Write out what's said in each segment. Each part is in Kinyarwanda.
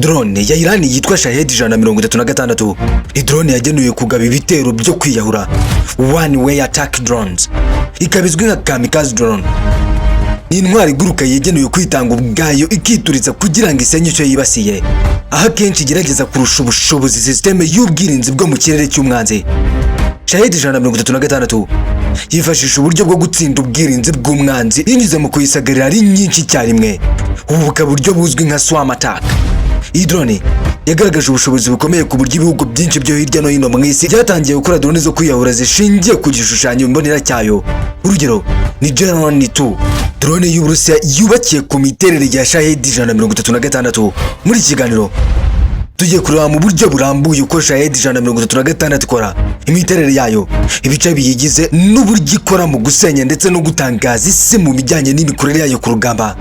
drone ya Iran yitwa Shahed 136. Iyi drone yagenewe kugaba ibitero byo kwiyahura, one way attack drones, ikabizwi nka Kamikaze drone. Ni intwari iguruka yegenewe kwitanga ubwayo ikituritsa kugira ngo isenye icyo yibasiye, aho kenshi igerageza kurusha ubushobozi sisitemu y'ubwirinzi bwo mu kirere cy'umwanzi. Shahed 136 yifashisha uburyo bwo gutsinda ubwirinzi bw'umwanzi binyuze mu kuyisagarira ari nyinshi icyarimwe. Ubu bukaba buryo buzwi nka swarm attack. Iyi drone yagaragaje ubushobozi bukomeye ku buryo ibihugu byinshi byo hirya no hino mu isi byatangiye gukora drone zo kwiyahura zishingiye ku gishushanyo mbonera cyayo. Urugero ni GLONASS, drone y'Uburusiya yubakiye ku miterere ya Shahed 136. Muri kiganiro tugiye kureba mu buryo burambuye uko Shahed 136 ikora, imiterere yayo, ibice biyigize n'uburyo ikora mu gusenya ndetse no gutangaza isi mu bijyanye n'imikorere yayo ku rugamba.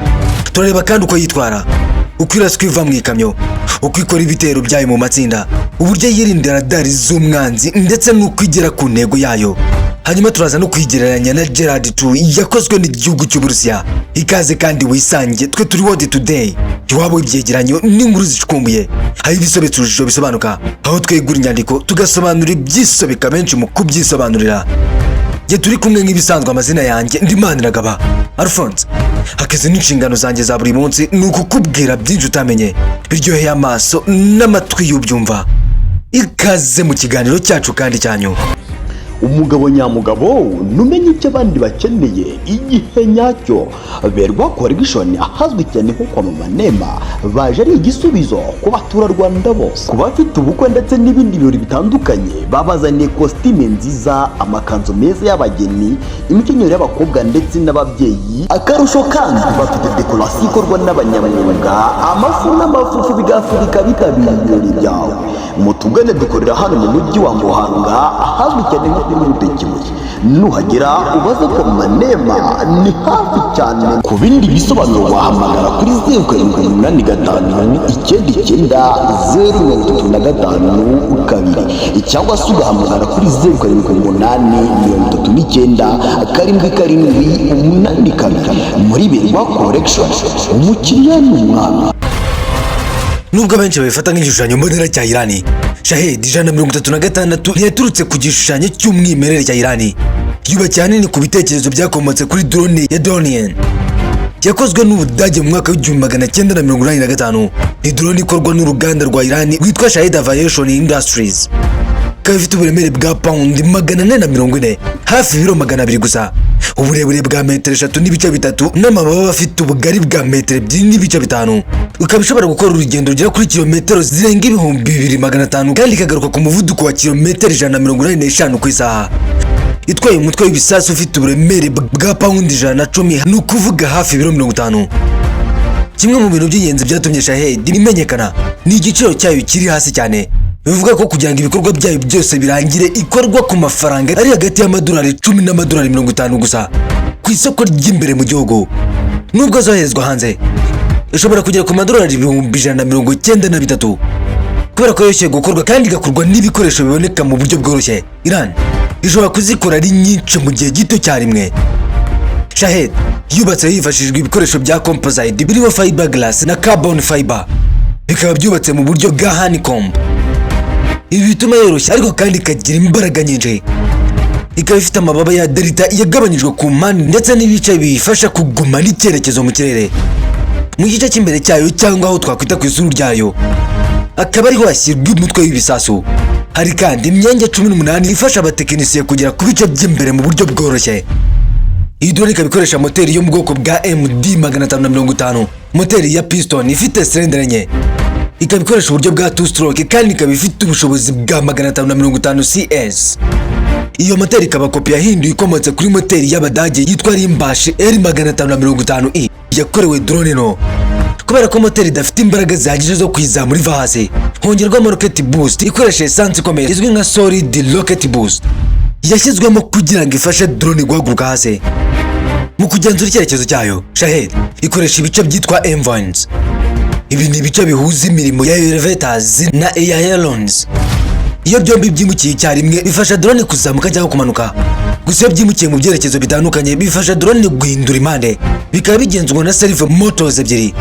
Turareba kandi uko yitwara, uko iraswa iva mu ikamyo, uko ikora ibitero byayo mu matsinda, uburyo yirinda radari z'umwanzi ndetse n'uko igera ku ntego yayo. Hanyuma turaza no kwigereranya na Gerard 2 yakozwe n'igihugu cy'Uburusiya. Ikaze kandi wisange, twe turi World Today, iwabo ibyegeranyo n'inkuru zicukumbuye, hari ibisobetse urujijo bisobanuka, aho twegura inyandiko tugasobanura ibyisobeka benshi mu kubyisobanurira. Ye turi kumwe nk'ibisanzwe, amazina yanjye Ndimaniragaba Alphonse. Hakeze n'inshingano zanjye za buri munsi ni ukukubwira byinshi utamenye, biryoheye amaso n'amatwi y'ubyumva. Ikaze mu kiganiro cyacu kandi cyanyu. Umugabo nyamugabo numenye icyo abandi bakeneye igihe nyacyo. Berwa Correction ahazwi cyane nko kwa Mama Nema baje ari igisubizo ku baturarwanda bose, ku bafite ubukwe ndetse n'ibindi birori bitandukanye. Babazaniye costume nziza, amakanzu meza y'abageni, imikenyero y'abakobwa ndetse n'ababyeyi. Akarusho kandi bafite decoration ikorwa n'abanyamwuga, amafu n'amafufu bigafurika bikabira ibirori byawe. Mutugane dukorera hano mu mujyi wa Muhanga ahazwi cyane nko Rutekibuye. Nuhagera ubaze ko Manema ni hafi cyane. Ku bindi bisobanuro wahamagara kuri 0788090335 cyangwa se ugahamagara kuri 0788397782. Muri Berwa Correction umukiriya ni umwami. Nubwo abenshi babifata nk'igishushanyo mbonera cya Iran, Shahed 136 ntiyaturutse ku gishushanyo cy'umwimerere cya Iran. Yubakiye ahanini ku bitekerezo byakomotse kuri drone ya Dore, yakozwe n'Ubudage mu mwaka w'1985. Ni drone ikorwa n'uruganda rwa Iran rwitwa Shahed Aviation Industries. Ikaba ifite uburemere bwa pound 440, hafi ibiro 200 gusa, uburebure bwa metero 3.3 n'amababa afite ubugari bwa metero 2.5. Ukaba ishobora gukora urugendo rugera kuri kilometero zirenga 2500 kandi ikagaruka ku muvuduko wa kilometero 185 ku isaha. Itwaye umutwe w'ibisasu ufite uburemere bwa pound 110, ni ukuvuga hafi ibiro 50. Kimwe mu bintu by'ingenzi byatumye Shahed imenyekana ni igiciro cyayo kiri hasi cyane. Bivuga ko kugira ngo ibikorwa byayo byose birangire ikorwa ku mafaranga ari hagati y'amadolari 10 n'amadolari 50 gusa ku isoko ry'imbere mu gihugu. Nubwo zoherezwa hanze ishobora kugera ku madolari 193 kubera ko yoroshye gukorwa kandi igakorwa n'ibikoresho biboneka mu buryo bworoshye. Iran ishobora kuzikora ari nyinshi mu gihe gito cyarimwe. Shahed yubatse yifashishijwe ibikoresho bya composite birimo fiberglass na carbon fiber, bikaba byubatse mu buryo bwa honeycomb. Ibi bituma yoroshye ariko kandi ikagira imbaraga nyinshi. Ikaba ifite amababa ya delta yagabanyijwe ku mpande ndetse n'ibice biyifasha kuguma n'icyerekezo mu kirere. Mu gice cy'imbere cyayo cyangwa aho twakwita ku isura ryayo akaba ariho hashyirwa umutwe w'ibisasu. Hari kandi imyenge 18 ifasha abatekinisiye kugera ku bice by'imbere mu buryo bworoshye. Iyi drone ikaba ikoresha moteri yo mu bwoko bwa MD 550, moteri ya piston ifite cylinder enye. Ikaba ikoresha uburyo bwa 2 stroke kandi ikaba ifite ubushobozi bwa 550 CS. Iyo moteri ikaba kopi yahinduye ikomotse kuri moteri y'Abadage yitwa Rimbashi R550i yakorewe drone no. Kubera ko moteri idafite imbaraga zihagije zo kwizamura iva hasi, hongerwamo rocket boost ikoresha essence ikomeye izwi nka solid rocket boost. Yashyizwemo kugira ngo ifashe drone guhaguruka hasi. Mu kugenzura icyerekezo cyayo, Shahed ikoresha ibice byitwa M-vanes. Ibi ni ibice bihuza imirimo ya elevators na ailerons. Iyo byombi byimukiye icyarimwe bifasha drone kuzamuka cyangwa kumanuka. Gusa byimukiye mu byerekezo bitandukanye bifasha drone guhindura impande. Bikaba bigenzurwa na servo motors ebyiri.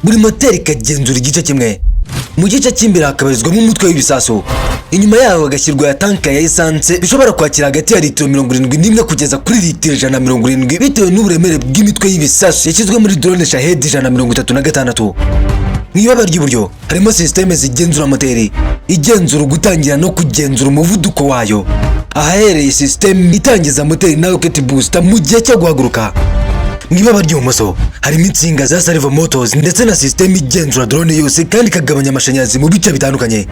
Buri moteri ikagenzura igice kimwe. mu gice cy'imbere hakabarizwamo umutwe w'ibisasu, inyuma yaho hagashyirwa ya tanka ya esanse bishobora kwakira hagati ya litiro 71 kugeza kuri litiro 170 bitewe n'uburemere bw'imitwe y'ibisasu yashyizwe muri drone Shahed 136. Mu ibaba ry'uburyo harimo sisiteme zigenzura moteri, igenzura gutangira no kugenzura umuvuduko wayo, ahahereye sisiteme itangiza moteri na rocket booster mu gihe cyo guhaguruka. Mu ibaba ry'ubumoso harimo insinga za servo motors ndetse na sisiteme igenzura drone yose kandi ikagabanya amashanyarazi mu bice bitandukanye.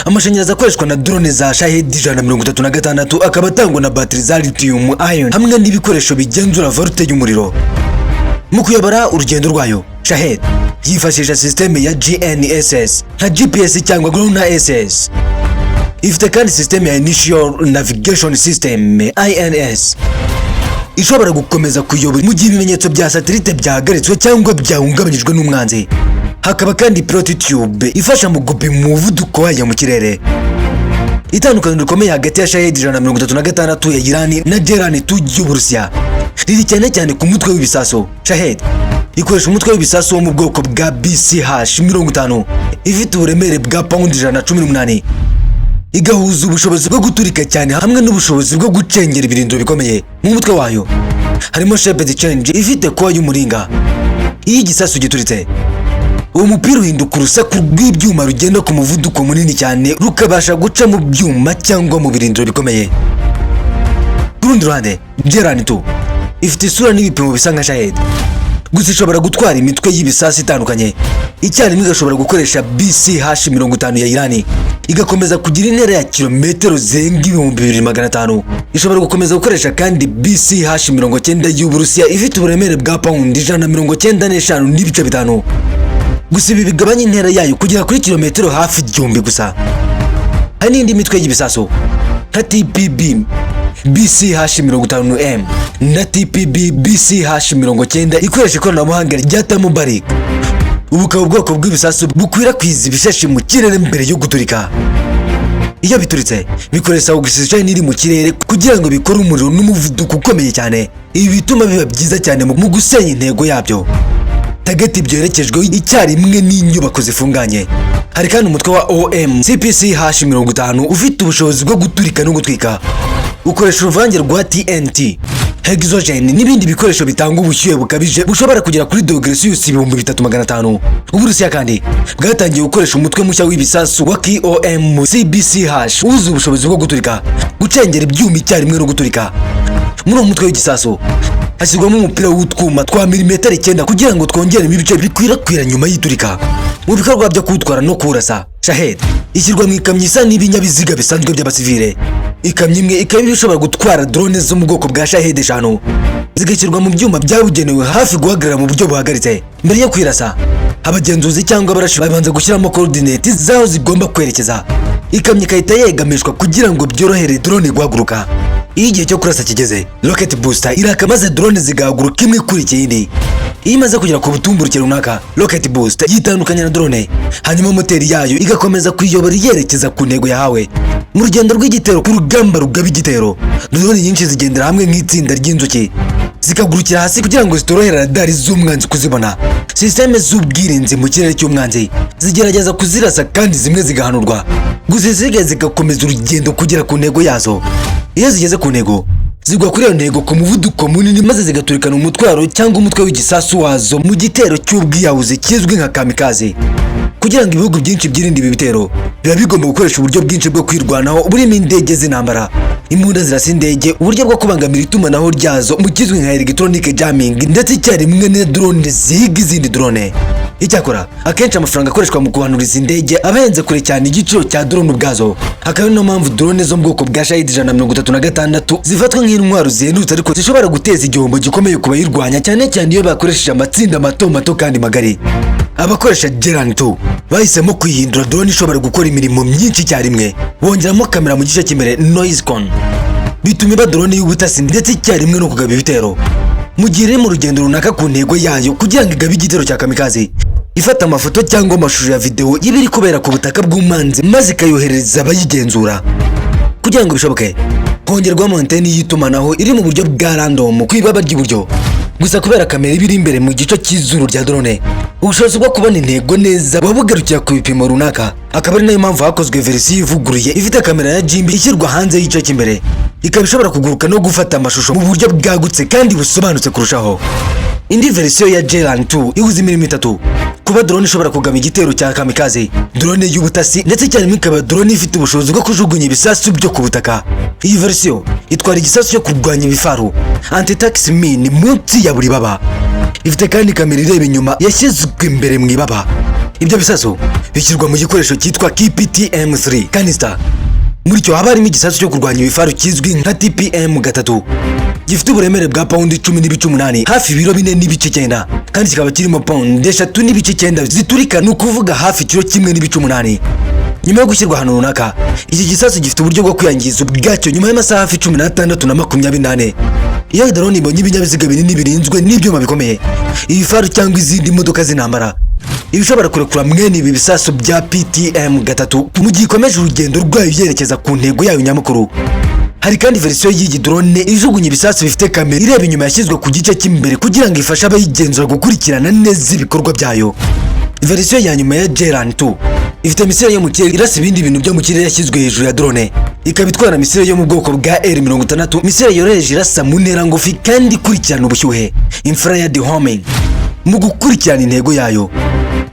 Amashanyarazi akoreshwa na drone za Shahed 136 akaba atangwa na battery za lithium ion hamwe n'ibikoresho bigenzura voltage y'umuriro. Mu kuyobora urugendo rwayo, Shahed yifashisha sisiteme ya GNSS nka GPS cyangwa GLONASS. Ifite kandi sisiteme ya Initial Navigation System INS ishobora gukomeza kuyobora mu gihe ibimenyetso bya satellite byahagaritswe cyangwa byahungabanyijwe n'umwanzi. Hakaba kandi pilot tube ifasha mu gupima umuvuduko wayo mu kirere. Itandukaniro rikomeye hagati ya Shahed 136 ya Irani na GLONASS y'Uburusiya riri cyane ku mutwe w'ibisasu. Shahed ikoresha umutwe w'ibisasu wo mu bwoko bwa BCH-50 ifite uburemere bwa pound 118, igahuza ubushobozi bwo guturika cyane hamwe n'ubushobozi bwo gucengera ibirindiro bikomeye. Mu mutwe wayo harimo shaped change ifite kowa y'umuringa. Iyo igisasu gituritse, uwo mupira uhinduka urusaku rw'ibyuma rugenda ku muvuduko munini cyane rukabasha guca mu byuma cyangwa mu birindiro bikomeye. Ku rundi ruhande, GLONASS ifite isura n'ibipimo bisa nka Shahed, gusa ishobora gutwara imitwe y'ibisasu itandukanye icyarimwe, igashobora gukoresha BCH-50 ya Irani, igakomeza kugira intera ya kilometero zirenga 2500. Ishobora gukomeza gukoresha kandi BCH-90 y'Uburusiya ifite uburemere bwa pound 195 n'ibice bitanu. Gusa ibi bigabanya intera yayo kugera kuri kilometero hafi 1000 gusa. Hari n'indi mitwe y'ibisasu nka TPB BCH-50M na TPB BCH-90 ikoresha ikoranabuhanga rya thermobaric. Ubu bukaba ubwoko bw'ibisasu bukwirakwiza ibishashi mu kirere mbere yo guturika. Iyo bituritse bikoresha oxygen iri mu kirere kugira ngo bikore umuriro n'umuvuduko ukomeye cyane. Ibi bituma biba byiza cyane mu gusenya intego yabyo. Target byerekejwe icyarimwe n'inyubako zifunganye. Hari kandi umutwe wa OM CPCH-50 ufite ubushobozi bwo guturika no gutwika. Ukoresha uruvange rwa TNT, hexogen n'ibindi bikoresho bitanga ubushyuhe bukabije bushobora kugera kuri °C 3500. Uburusiya kandi bwatangiye gukoresha umutwe mushya w'ibisasu wa KOM CBCH uzi ubushobozi bwo guturika, gucengera ibyuma icyarimwe no guturika. Muri uwo mutwe w'igisasu hashyirwamo umupira w'utwuma twa milimetero 9 kugira ngo twongeremo ibice bikwirakwira nyuma y'iturika. Mu bikorwa byo kuwutwara no kurasa, Shahed ishyirwa mu ikamyo isa n'ibinyabiziga bisanzwe by'abasivile. Ikamyo imwe ikaba ishobora gutwara drone zo mu bwoko bwa Shahed 5 zigashyirwa mu byuma byabugenewe hafi guhagarara mu buryo buhagaritse. Mbere yo kwirasa, abagenzuzi cyangwa abarashi babanza gushyiramo coordinates zaho zigomba kwerekeza. Ikamyo ikahita yegamishwa kugira ngo byorohere drone guhaguruka. Iyo igihe cyo kurasa kigeze, rocket booster iraka maze drone zigahaguruka imwe ikurikiye indi. Iyo imaze kugera ku butumburuke runaka, rocket booster yitandukanya na drone, hanyuma moteri yayo igakomeza kuyobora yerekeza ku ntego yahawe. Mu rugendo rw'igitero ku rugamba rugaba igitero, drone nyinshi zigendera hamwe nk'itsinda ry'inzuki, zikagurukira hasi kugira ngo zitorohera radari z'umwanzi kuzibona. Sisiteme z'ubwirinzi mu kirere cy'umwanzi zigerageza kuzirasa kandi zimwe zigahanurwa, gusa zisigaye zigakomeza urugendo kugera ku ntego yazo. Iyo zigeze ku ntego, zigwa kuri iyo ntego ku muvuduko munini maze zigaturikana umutwaro cyangwa umutwe w'igisasu wazo mu gitero cy'ubwiyahuzi kizwi nka Kamikaze. Kugira ngo ibihugu byinshi byirinde ibi bitero, biba bigomba gukoresha uburyo bwinshi bwo kwirwanaho burimo indege z'intambara, imbunda zirasa indege, uburyo bwo kubangamira itumanaho ryazo mu kizwi nka electronic jamming, ndetse icyarimwe na drone zihiga izindi drone. Icyakora akenshi amafaranga akoreshwa mu guhanuriza indege abahenze kure cyane igiciro cya drone ubwazo. Hakaba no mpamvu drone zo mu bwoko bwa Shahed 136 zifatwa nk'intwaro zihendutse ariko zishobora guteza igihombo gikomeye ku bayirwanya, cyane cyane iyo bakoresheje amatsinda mato kandi magari. Abakoresha GLONASS bahisemo kwihindura drone ishobora gukora imirimo myinshi icyarimwe, bongeramo kamera mu gice cy'imbere noise con, bituma iba drone y'ubutasi ndetse icyarimwe no kugaba ibitero. Mu gihe iri mu rugendo runaka ku ntego yayo kugira ngo igabe igitero cya Kamikaze, ifata amafoto cyangwa amashusho ya video y'ibiri kubera ku butaka bw'umwanzi maze ikayohereza abayigenzura. Kugira ngo bishoboke, hongerwamo anteni y'itumanaho iri mu buryo bwa random ku ibaba ry'iburyo, gusa kubera kamera ibiri imbere mu gice cy'izuru rya drone ubushobozi bwo kubona intego neza buba bugarukira ku bipimo runaka, akaba ari nayo mpamvu hakozwe verisiyo ivuguruye ifite kamera ya jimbi ishyirwa hanze y'igice cy'imbere, ikaba ishobora kuguruka no gufata amashusho mu buryo bwagutse kandi busobanutse kurushaho. Indi verisiyo ya GLONASS ihuza imirimo itatu, kuba drone ishobora kugama igitero cya Kamikaze, drone y'ubutasi ndetse cyane ikaba drone ifite ubushobozi bwo kujugunya ibisasu byo ku butaka. Iyi verisiyo itwara igisasu cyo kurwanya ibifaru anti-tax mine munsi ya buri baba, ifite kandi kamera ireba inyuma yashyizwe imbere mu ibaba. Ibyo bisasu bishyirwa mu gikoresho cyitwa KPTM3 canister, muri cyo haba harimo igisasu cyo kurwanya ibifaru kizwi nka TPM3 gifite uburemere bwa paundi 10.8 hafi ibiro 4.9 kandi kikaba kirimo paundi 3.9 ziturika, ni ukuvuga hafi kilo 1.8. Nyuma yo gushyirwa ahantu runaka, iki gisasu gifite uburyo bwo kwiyangiza ubwacyo nyuma y'amasaha hafi 16 na 28. Iyo drone ibonye ibinyabiziga binini birinzwe n'ibyuma bikomeye, ibifaru cyangwa izindi modoka z'intambara, ibishobora kurekura mwene ibi bisasu bya PTM3 mu gihe ikomeje urugendo rwayo yerekeza ku ntego yayo nyamukuru. Hari kandi verisiyo y'iyi drone ijugunya ibisasu bifite kamera ireba inyuma yashyizwe ku gice cy'imbere kugira ngo ifashe abayigenzura gukurikirana neza ibikorwa byayo. Verisiyo ya nyuma ya GLONASS ifite misile yo mu kirere irasa ibindi bintu byo mu kirere yashyizwe hejuru ya drone, ikaba itwara misile yo mu bwoko bwa R60, misile yoroheje irasa mu ntera ngufi kandi ikurikirana ubushyuhe infrared homing mu gukurikirana intego yayo.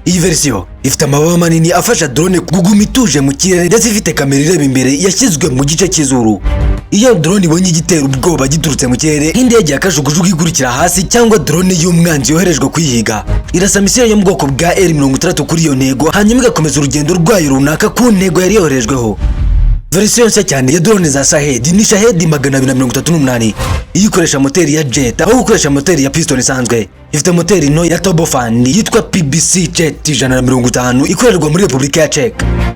Iyi verisiyo ifite amababa manini afasha drone kuguma ituje mu kirere ndetse ifite kamera ireba imbere yashyizwe mu gice cy'izuru. Iyo drone ibonye igitero ubwoba giturutse mu kirere nk'indege yakajugujugu igurukira hasi cyangwa drone y'umwanzi yoherejwe kuyihiga, irasa misile yo mu bwoko bwa R60 kuri iyo ntego hanyuma igakomeza urugendo rwayo runaka ku ntego yari yoherejweho. Verisiyo nshya cyane ya drone za Shahed ni Shahed 238, iyikoresha moteri ya jet aho gukoresha moteri ya piston isanzwe. Ifite moteri nto ya turbofan yitwa PBC Jet 150 ikorerwa muri Repubulika ya Czech.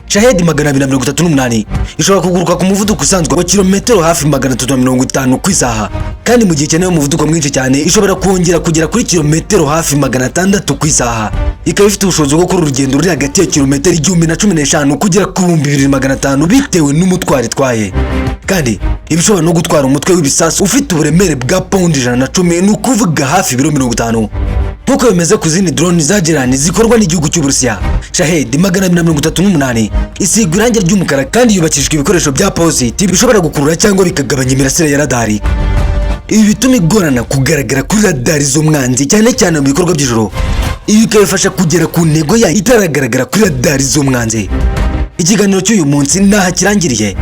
Shahed 238 ishobora kuguruka ku muvuduko usanzwe wa kilometero hafi 350 ku isaha, kandi mu gihe ikeneye umuvuduko mwinshi cyane ishobora kongera kugera kuri kilometero hafi 600 ku isaha. Ikaba ifite ubushobozi bwo gukora urugendo ruri hagati ya kilometero 1015 kugera ku 2500 bitewe n'umutwaro itwaye, kandi ibishobora no gutwara umutwe w'ibisasu ufite uburemere bwa paundi 110, ni ukuvuga hafi ibiro 50. Nkuko bimeze ku zindi drone za GLONASS zikorwa n'igihugu cy'Uburusiya, Shahed 238 isigwa irangi ry'umukara kandi yubakishijwe ibikoresho bya positive bishobora gukurura cyangwa bikagabanya imirasire ya radari. Ibi bituma igorana kugaragara kuri radari z'umwanzi cyane cyane mu bikorwa by'ijoro. Ibi bikabifasha kugera ku ntego yayo itaragaragara kuri radari z'umwanzi. Ikiganiro cy'uyu munsi naha kirangiriye.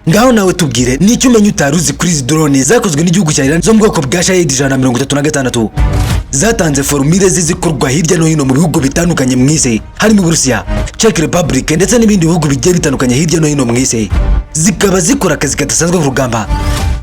Ngaho nawe tubwire nicyo umenye utaruzi kuri izi drone zakozwe n'igihugu cya Iran zo mu bwoko bwa Shahed 136. Zatanze formule zikorwa hirya no hino mu bihugu bitandukanye mu isi, harimo Uburusiya, Czech Republic ndetse n'ibindi bihugu bigiye bitandukanye hirya no hino mu isi. Zikaba zikora akazi kadasanzwe ku rugamba.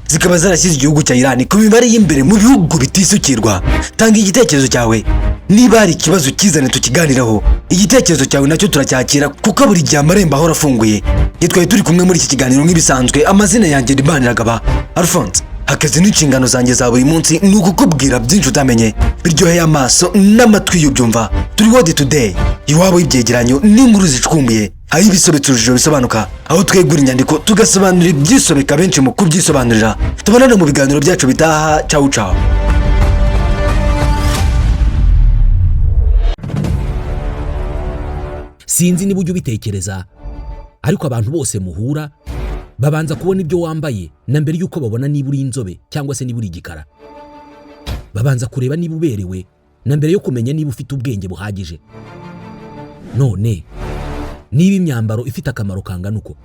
Zikaba zarashyize igihugu cya Iran ku mibare y'imbere mu bihugu bitisukirwa. Tanga igitekerezo cyawe. Niba hari ikibazo kizane tukiganiraho, igitekerezo cyawe nacyo turacyakira kuko buri gihe amarembo ahora afunguye. Yitwaye turi kumwe muri iki kiganiro nk'ibisanzwe, amazina yanjye ni Baniragaba Alphonse. Akazi n'inshingano zanjye za buri munsi ni ukukubwira byinshi utamenye biryoheye amaso n'amatwi y'ubyumva. Turi World Today, iwabo y'ibyegeranyo n'inkuru zicukumbuye, aho ibisobetse urujijo bisobanuka, aho twegura inyandiko tugasobanurira ibyisobeka benshi mu kubyisobanurira. Tubonane mu biganiro byacu bitaha. Ciao ciao. Sinzi niba ujya ubitekereza, ariko abantu bose muhura babanza kubona ibyo wambaye na mbere yuko babona niba uri inzobe cyangwa se niba uri igikara. Babanza kureba niba uberewe na mbere yo kumenya niba ufite ubwenge buhagije. None niba imyambaro ifite akamaro kangana uko,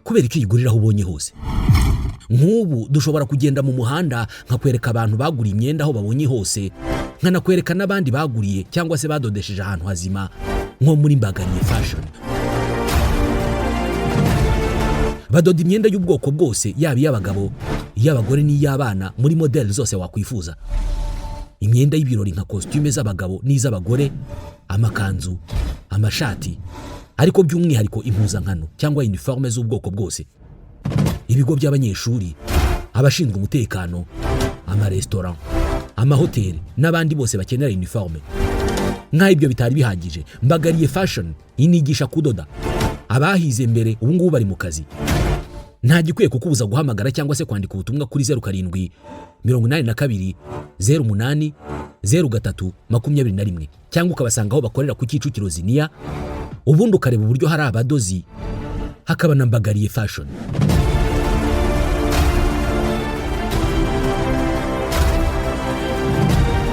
kubera icyo uyigurira aho ubonye hose. Nk'ubu dushobora kugenda mu muhanda nkakwereka abantu baguriye imyenda aho babonye hose, nkanakwereka n'abandi baguriye cyangwa se badodesheje ahantu hazima nko muri Mbagariye Fashion. Badoda imyenda y'ubwoko bwose, yaba iy'abagabo, iy'abagore n'iy'abana muri modeli zose wakwifuza. Imyenda y'ibirori nka costume z'abagabo n'iz'abagore, amakanzu, amashati, ariko by'umwihariko impuzankano cyangwa uniforme z'ubwoko bwose. Ibigo by'abanyeshuri, abashinzwe umutekano, amarestaurant, amahoteli n'abandi bose bakenera uniforme. Nk'ibyo bitari bihagije, Mbagariye Fashion inigisha kudoda. Abahize mbere ubu ngubu bari mu kazi. nta gikwiye kukubuza guhamagara cyangwa se kwandika ubutumwa kuri 0782080321 cyangwa ukabasanga aho bakorera ku Kicukiro Ziniya, ubundi ukareba uburyo hari abadozi hakaba na Mbagariye fashion.